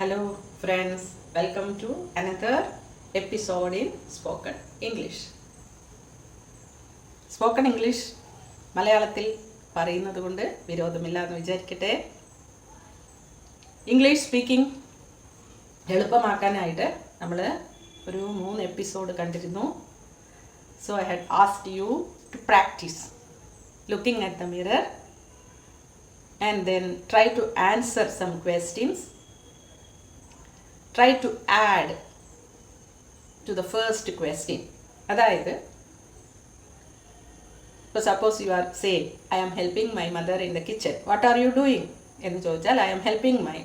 Hello friends, welcome to another episode in Spoken English. Spoken English മലയാളത്തിൽ പറയുന്നത് കൊണ്ട് വിരോധമില്ല എന്ന് വിചാരിക്കട്ടെ. ഇംഗ്ലീഷ് സ്പീക്കിംഗ് എളുപ്പമാക്കാനായിട്ട് നമ്മൾ ഒരു 3 എപ്പിസോഡ് കണ്ടിരുന്നു. So I had asked you to practice looking at the mirror and then try to answer some questions. Try to add to the first question. അതായത് ഇപ്പോൾ suppose you are say I am helping my mother in the kitchen. What are you doing എന്ന് ചോദിച്ചാൽ I am helping my.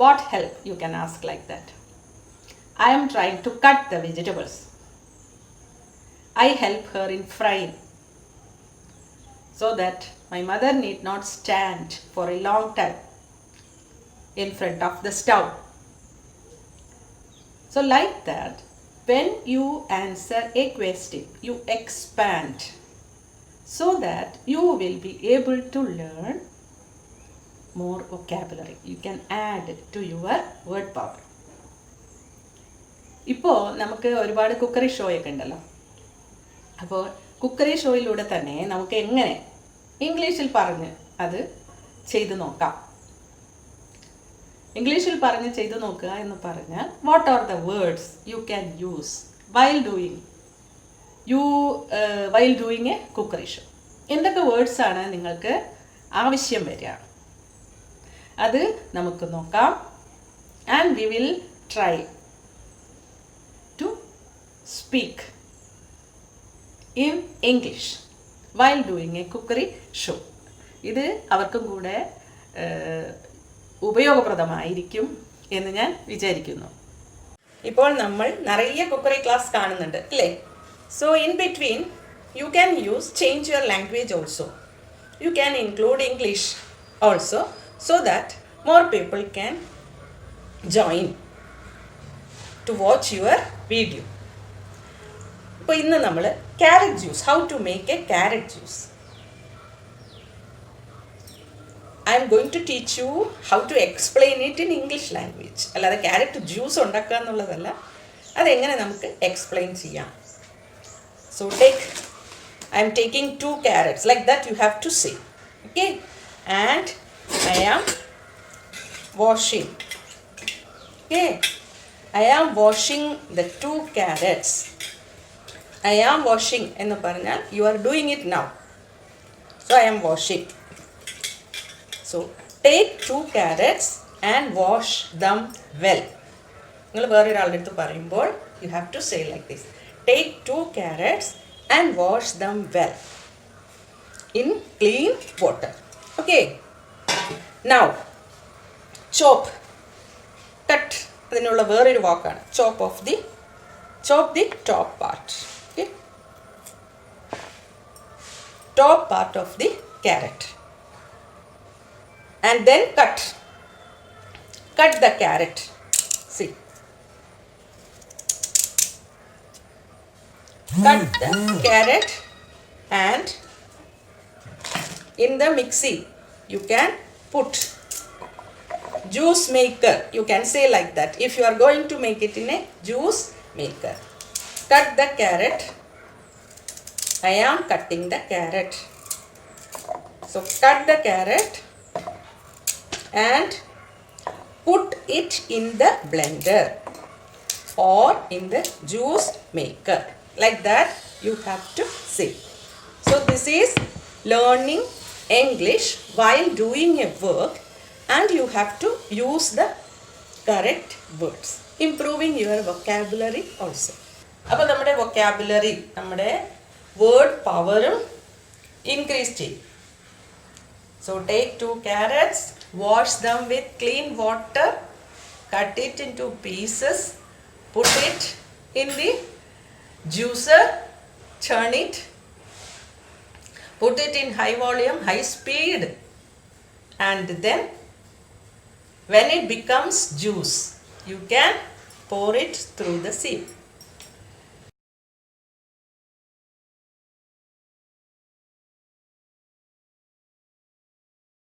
What help you can ask like that. I am trying to cut the vegetables. I help her in frying so that my mother need not stand for a long time in front of the stove. So like that, when you answer a question, you expand so that you will be able to learn more vocabulary. You can add to your word power. ഇപ്പോൾ നമുക്ക് ഒരുപാട് cookery ഷോയൊക്കെ ഉണ്ടല്ലോ. അപ്പോൾ cookery ഷോയിലൂടെ തന്നെ നമുക്ക് എങ്ങനെ ഇംഗ്ലീഷിൽ പറഞ്ഞ് അത് ചെയ്തു നോക്കാം. ഇംഗ്ലീഷിൽ പറഞ്ഞ് ചെയ്തു നോക്കുക എന്ന് പറഞ്ഞാൽ what are the words you can use while doing a cookery show. എന്തൊക്കെ വേർഡ്സാണ് നിങ്ങൾക്ക് ആവശ്യം വരിക അത് നമുക്ക് നോക്കാം. And we will try to speak in English while doing a cookery show. ഇത് അവർക്കും കൂടെ ഉപയോഗപ്രദമായിരിക്കും എന്ന് ഞാൻ വിചാരിക്കുന്നു. ഇപ്പോൾ നമ്മൾ നിറയെ കുക്കറി ക്ലാസ് കാണുന്നുണ്ട് അല്ലേ? So in between you can use change your language also. You can include English also so that more people can join to watch your video. ഇപ്പോൾ ഇന്ന് നമ്മൾ carrot juice, how to make a carrot juice. I am going to teach you how to explain it in English language. അല്ലാതെ carrot juice ഉണ്ടാക്കുക എന്നുള്ളതല്ല, അതെങ്ങനെ നമുക്ക് explain ചെയ്യാം. So I am taking 2 carrots. Like that you have to say. Okay? And I am washing. Okay? I am washing the 2 carrots. I am washing എന്ന് പറഞ്ഞാൽ you are doing it now. So I am washing. So take 2 carrots and wash them well. നിങ്ങൾ വേറൊരാളുടെ അടുത്ത് പറയുമ്പോൾ you have to say like this. Take 2 carrots and wash them well in clean water. Okay? Now chop, cut. അതിനുള്ള വേറൊരു വാക്കാണ് chop the top part. Okay? Top part of the carrot. And then cut the carrot. See, cut the carrot, and in the mixie you can put juice maker. You can say like that if you are going to make it in a juice maker. Cut the carrot. I am cutting the carrot. So cut the carrot and put it in the blender or in the juice maker. Like that you have to say. So this is learning English while doing a work, and you have to use the correct words, improving your vocabulary also. അപ്പോൾ നമ്മുടെ vocabulary, നമ്മുടെ word power increase ചെയ്യും. So take 2 carrots, wash them with clean water, cut it into pieces, put it in the juicer, churn it, put it in high volume, high speed, and then when it becomes juice, you can pour it through the sieve.